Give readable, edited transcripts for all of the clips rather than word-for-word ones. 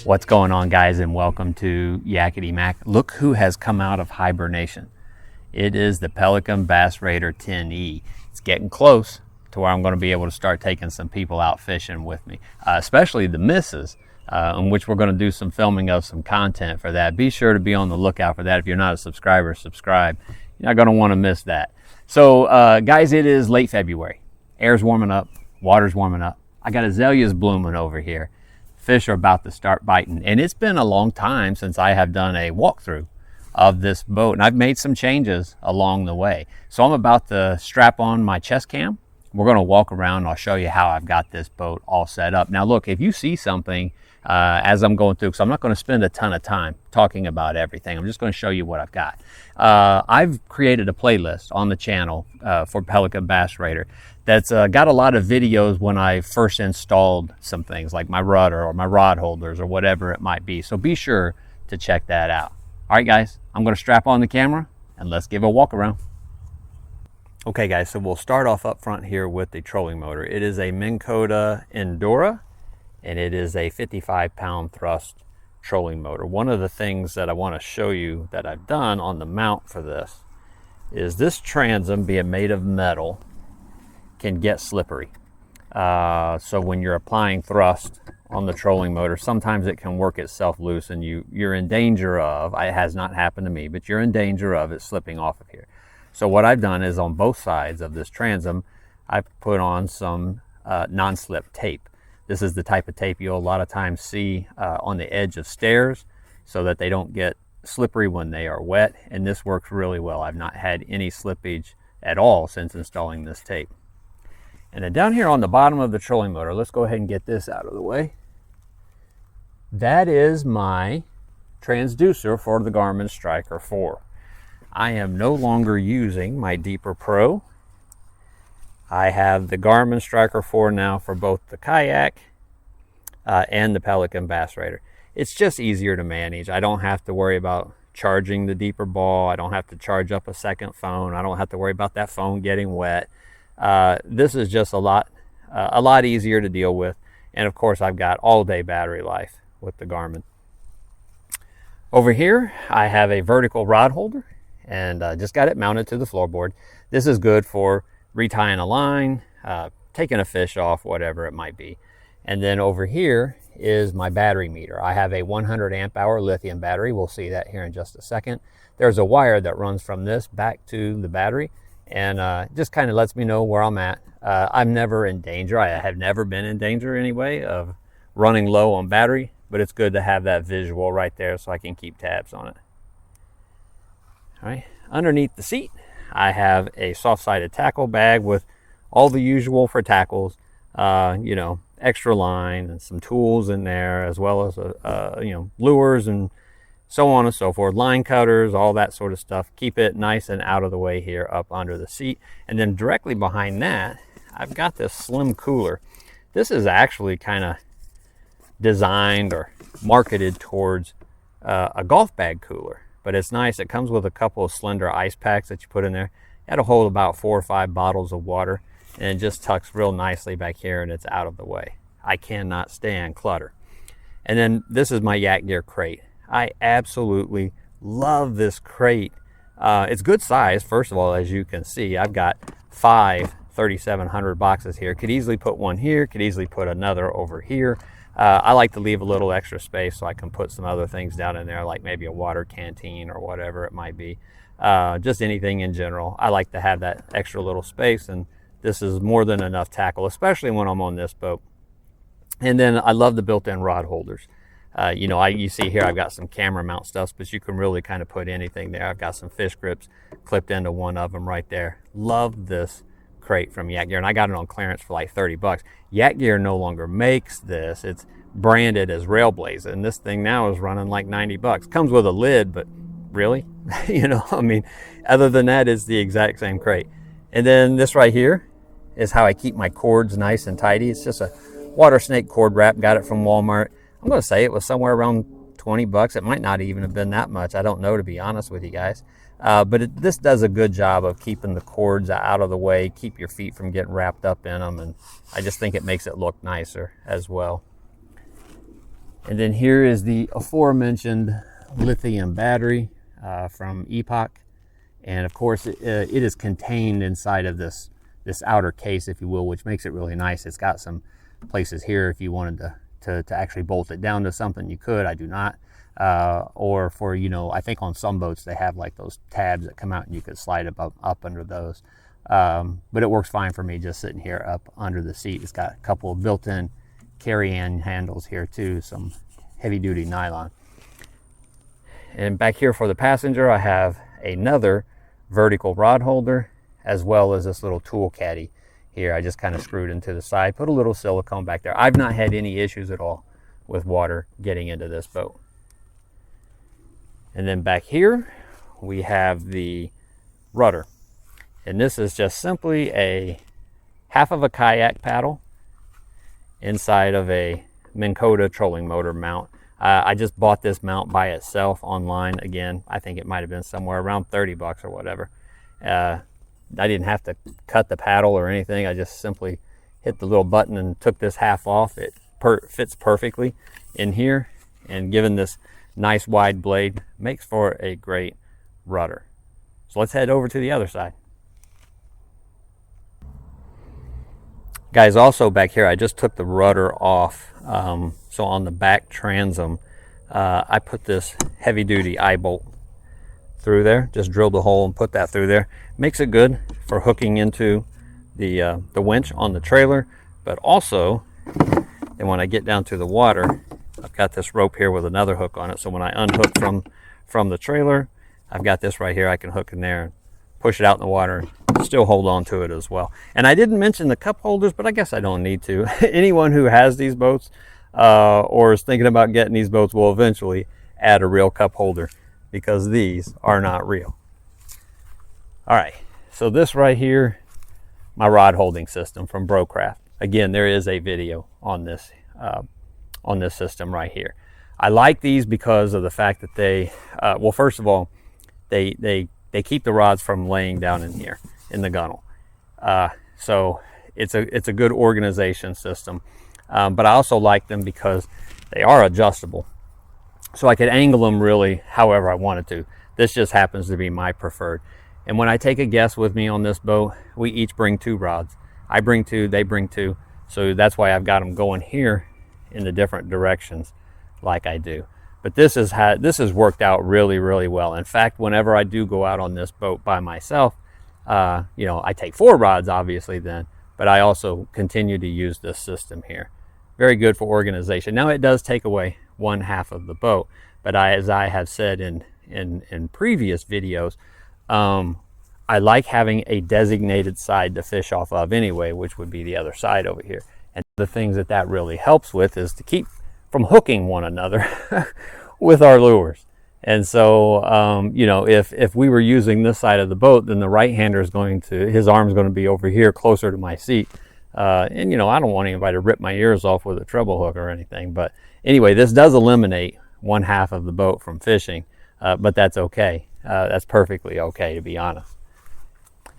What's going on, guys, and welcome to Yakety Mac. Look who has come out of hibernation. It is the Pelican Bass Raider 10E. It's getting close to where I'm going to be able to start taking some people out fishing with me, especially the misses, in which we're going to do some filming of some content for that. Be sure to be on the lookout for that. If you're not a subscriber, subscribe. You're not going to want to miss that. So, guys, it is late February. Air's warming up. Water's warming up. I got azaleas blooming over here. Fish are about to start biting, and it's been a long time since I have done a walkthrough of this boat, and I've made some changes along the way. So I'm about to strap on my chest cam. We're going to walk around and I'll show you how I've got this boat all set up. Now look, if you see something as I'm going through, because I'm not going to spend a ton of time talking about everything, I'm just going to show you what I've got. I've created a playlist on the channel for Pelican Bass Raider that's got a lot of videos when I first installed some things like my rudder or my rod holders or whatever it might be. So be sure to check that out. All right, guys, I'm going to strap on the camera and let's give a walk around. Okay, guys, so we'll start off up front here with the trolling motor. It is a Minn Kota Endura, and it is a 55-pound thrust trolling motor. One of the things that I want to show you that I've done on the mount for this is this transom, being made of metal, can get slippery. So when you're applying thrust on the trolling motor, sometimes it can work itself loose, and you're in danger of, it has not happened to me, but you're in danger of it slipping off of here. So what I've done is on both sides of this transom, I've put on some non-slip tape. This is the type of tape you'll a lot of times see on the edge of stairs so that they don't get slippery when they are wet, and this works really well. I've not had any slippage at all since installing this tape. And then down here on the bottom of the trolling motor, let's go ahead and get this out of the way. That is my transducer for the Garmin Striker 4. I am no longer using my Deeper Pro. I have the Garmin Striker 4 now for both the kayak and the Pelican Bass Raider. It's just easier to manage. I don't have to worry about charging the deeper ball. I don't have to charge up a second phone. I don't have to worry about that phone getting wet. This is just a lot easier to deal with. And of course, I've got all day battery life with the Garmin. Over here, I have a vertical rod holder, and just got it mounted to the floorboard. This is good for retying a line, taking a fish off, whatever it might be. And then over here is my battery meter. I have a 100 amp hour lithium battery. We'll see that here in just a second. There's a wire that runs from this back to the battery, and just kind of lets me know where I'm at. I'm never in danger. I have never been in danger anyway of running low on battery, but it's good to have that visual right there so I can keep tabs on it. All right, underneath the seat, I have a soft-sided tackle bag with all the usual for tackles, you know, extra line and some tools in there, as well as, you know, lures and so on and so forth, line cutters, all that sort of stuff. Keep it nice and out of the way here up under the seat. And then directly behind that, I've got this slim cooler. This is actually kind of designed or marketed towards a golf bag cooler. But it's nice. It comes with a couple of slender ice packs that you put in there. It'll hold about 4 or 5 bottles of water, and it just tucks real nicely back here, and it's out of the way. I cannot stand clutter. And then this is my Yak Gear crate. I absolutely love this crate. It's good size, first of all, as you can see. I've got 5 3700 boxes here. Could easily put one here, could easily put another over here. I like to leave a little extra space so I can put some other things down in there, like maybe a water canteen or whatever it might be. Just anything in general. I like to have that extra little space, and this is more than enough tackle, especially when I'm on this boat. And then I love the built-in rod holders. You know, you see here I've got some camera mount stuff, but you can really kind of put anything there. I've got some fish grips clipped into one of them right there. Love this crate from Yak Gear, and I got it on clearance for like 30 bucks. Yak Gear no longer makes this. It's branded as Railblazer, and this thing now is running like 90 bucks. Comes with a lid, but really? You know, I mean, other than that, it's the exact same crate. And then this right here is how I keep my cords nice and tidy. It's just a water snake cord wrap. Got it from Walmart. I'm going to say it was somewhere around 20 bucks. It might not even have been that much. I don't know, to be honest with you guys. But this does a good job of keeping the cords out of the way, keep your feet from getting wrapped up in them, and I just think it makes it look nicer as well. And then here is the aforementioned lithium battery from Epoch. And of course, it is contained inside of this outer case, if you will, which makes it really nice. It's got some places here if you wanted to actually bolt it down to something, you could. I do not. Or for, you know, I think on some boats they have like those tabs that come out and you could slide up under those. But it works fine for me just sitting here up under the seat. It's got a couple of built-in carry-in handles here too, some heavy-duty nylon. And back here for the passenger, I have another vertical rod holder, as well as this little tool caddy here. I just kind of screwed into the side, put a little silicone back there. I've not had any issues at all with water getting into this boat. And then back here, we have the rudder. And this is just simply a half of a kayak paddle inside of a Minn Kota trolling motor mount. I just bought this mount by itself online. Again, I think it might have been somewhere around 30 bucks or whatever. I didn't have to cut the paddle or anything. I just simply hit the little button and took this half off. It fits perfectly in here, and given this nice wide blade, makes for a great rudder. So let's head over to the other side. Guys, also back here, I just took the rudder off. So on the back transom, I put this heavy-duty eye bolt through there. Just drilled a hole and put that through there. Makes it good for hooking into the winch on the trailer. But also, then when I get down to the water, I've got this rope here with another hook on it. So when I unhook from the trailer, I've got this right here. I can hook in there and push it out in the water and still hold on to it as well. And I didn't mention the cup holders, but I guess I don't need to. Anyone who has these boats or is thinking about getting these boats will eventually add a real cup holder, because these are not real. All right, so this right here, my rod holding system from BroCraft. Again, there is a video on this system right here. I like these because of the fact that they, well, first of all, they keep the rods from laying down in here in the gunnel. So it's a good organization system. But I also like them because they are adjustable. So I could angle them really however I wanted to. This just happens to be my preferred. And when I take a guest with me on this boat, we each bring 2 rods. I bring 2, they bring 2. So that's why I've got them going here in the different directions like I do. But this has worked out really, really well. In fact, whenever I do go out on this boat by myself, you know, I take 4 rods obviously then, but I also continue to use this system here. Very good for organization. Now it does take away 1/2 of the boat, but as I have said in previous videos, I like having a designated side to fish off of anyway, which would be the other side over here. And the things that really helps with is to keep from hooking one another with our lures. And so, you know, if we were using this side of the boat, then the right-hander is his arm's going to be over here closer to my seat. And, you know, I don't want anybody to rip my ears off with a treble hook or anything. But anyway, this does eliminate 1/2 of the boat from fishing, but that's okay. That's perfectly okay, to be honest.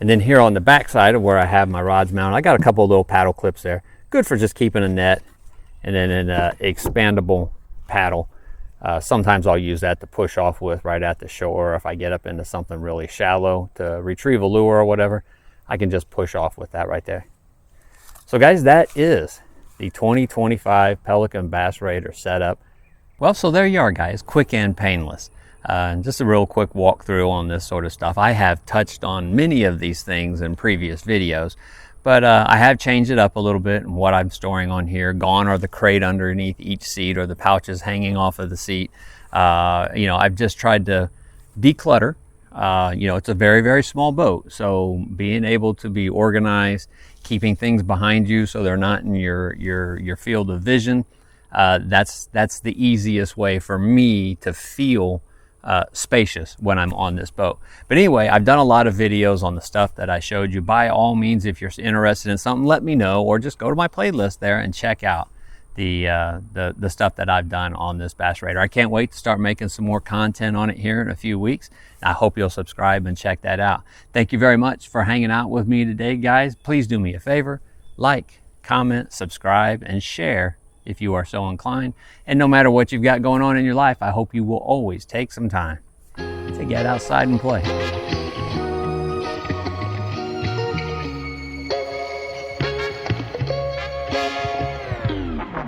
And then here on the back side of where I have my rods mounted, I got a couple of little paddle clips there. Good for just keeping a net, and then an expandable paddle. Sometimes I'll use that to push off with right at the shore. If I get up into something really shallow to retrieve a lure or whatever, I can just push off with that right there. So guys, that is the 2025 Pelican Bass Raider setup. Well, so there you are, guys, quick and painless. Just a real quick walkthrough on this sort of stuff. I have touched on many of these things in previous videos, but I have changed it up a little bit and what I'm storing on here. Gone are the crate underneath each seat or the pouches hanging off of the seat. You know, I've just tried to declutter. You know, it's a very, very small boat, so being able to be organized, keeping things behind you so they're not in your field of vision, that's the easiest way for me to feel spacious when I'm on this boat. But anyway, I've done a lot of videos on the stuff that I showed you. By all means, if you're interested in something, let me know, or just go to my playlist there and check out the stuff that I've done on this Bass Raider. I can't wait to start making some more content on it here in a few weeks. I hope you'll subscribe and check that out. Thank you very much for hanging out with me today, guys. Please do me a favor, like, comment, subscribe, and share if you are so inclined. And no matter what you've got going on in your life, I hope you will always take some time to get outside and play.